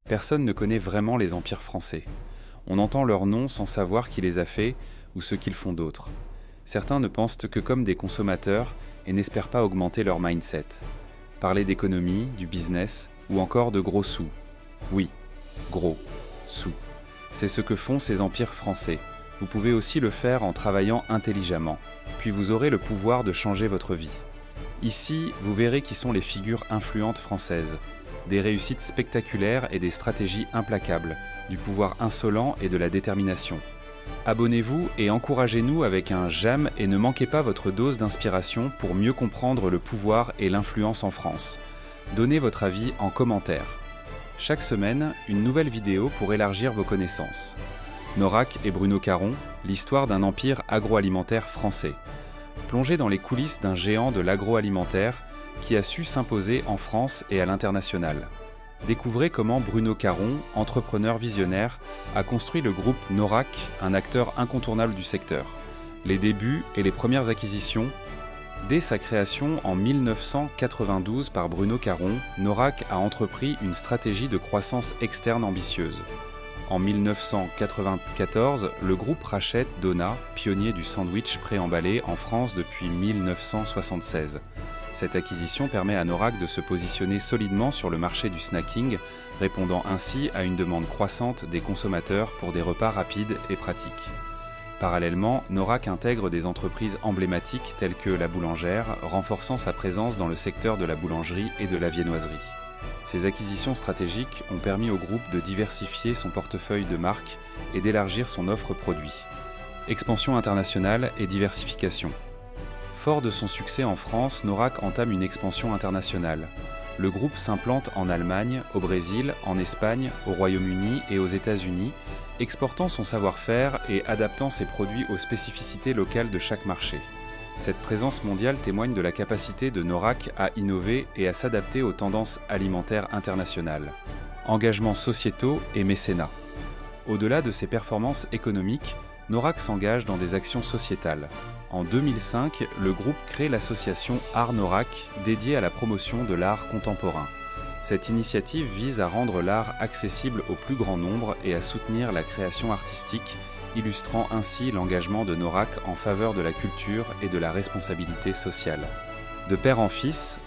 Personne ne connaît vraiment les empires français. On entend leurs noms sans savoir qui les a faits ou ce qu'ils font d'autre. Certains ne pensent que comme des consommateurs et n'espèrent pas augmenter leur mindset. Parler d'économie, du business ou encore de gros sous. Oui, gros sous. C'est ce que font ces empires français. Vous pouvez aussi le faire en travaillant intelligemment, puis vous aurez le pouvoir de changer votre vie. Ici, vous verrez qui sont les figures influentes françaises. Des réussites spectaculaires et des stratégies implacables, du pouvoir insolent et de la détermination. Abonnez-vous et encouragez-nous avec un j'aime et ne manquez pas votre dose d'inspiration pour mieux comprendre le pouvoir et l'influence en France. Donnez votre avis en commentaire. Chaque semaine, une nouvelle vidéo pour élargir vos connaissances. Norac et Bruno Caron, l'histoire d'un empire agroalimentaire français. Plongez dans les coulisses d'un géant de l'agroalimentaire qui a su s'imposer en France et à l'international. Découvrez comment Bruno Caron, entrepreneur visionnaire, a construit le groupe Norac, un acteur incontournable du secteur. Les débuts et les premières acquisitions. Dès sa création en 1992 par Bruno Caron, Norac a entrepris une stratégie de croissance externe ambitieuse. En 1994, le groupe rachète Donat, pionnier du sandwich préemballé en France depuis 1976. Cette acquisition permet à Norac de se positionner solidement sur le marché du snacking, répondant ainsi à une demande croissante des consommateurs pour des repas rapides et pratiques. Parallèlement, Norac intègre des entreprises emblématiques telles que la boulangère, renforçant sa présence dans le secteur de la boulangerie et de la viennoiserie. Ces acquisitions stratégiques ont permis au groupe de diversifier son portefeuille de marques et d'élargir son offre produit. Expansion internationale et diversification. Fort de son succès en France, Norac entame une expansion internationale. Le groupe s'implante en Allemagne, au Brésil, en Espagne, au Royaume-Uni et aux États-Unis, exportant son savoir-faire et adaptant ses produits aux spécificités locales de chaque marché. Cette présence mondiale témoigne de la capacité de Norac à innover et à s'adapter aux tendances alimentaires internationales. Engagements sociétaux et mécénat. Au-delà de ses performances économiques, Norac s'engage dans des actions sociétales. En 2005, le groupe crée l'association Art Norac, dédiée à la promotion de l'art contemporain. Cette initiative vise à rendre l'art accessible au plus grand nombre et à soutenir la création artistique, illustrant ainsi l'engagement de Norac en faveur de la culture et de la responsabilité sociale. De père en fils,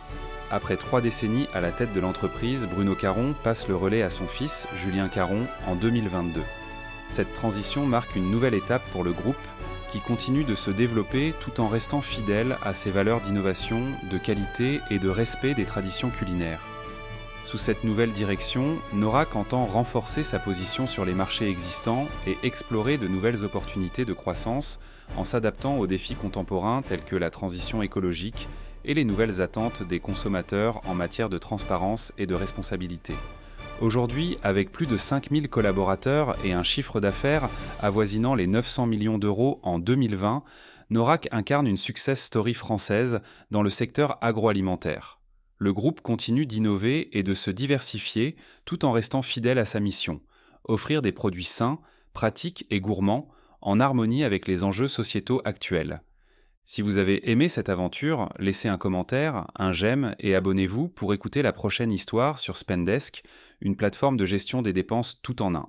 après 3 décennies à la tête de l'entreprise, Bruno Caron passe le relais à son fils, Julien Caron, en 2022. Cette transition marque une nouvelle étape pour le groupe qui continue de se développer tout en restant fidèle à ses valeurs d'innovation, de qualité et de respect des traditions culinaires. Sous cette nouvelle direction, Norac entend renforcer sa position sur les marchés existants et explorer de nouvelles opportunités de croissance en s'adaptant aux défis contemporains tels que la transition écologique et les nouvelles attentes des consommateurs en matière de transparence et de responsabilité. Aujourd'hui, avec plus de 5000 collaborateurs et un chiffre d'affaires avoisinant les 900 millions d'euros en 2020, Norac incarne une success story française dans le secteur agroalimentaire. Le groupe continue d'innover et de se diversifier tout en restant fidèle à sa mission, offrir des produits sains, pratiques et gourmands, en harmonie avec les enjeux sociétaux actuels. Si vous avez aimé cette aventure, laissez un commentaire, un j'aime et abonnez-vous pour écouter la prochaine histoire sur Spendesk, une plateforme de gestion des dépenses tout en un.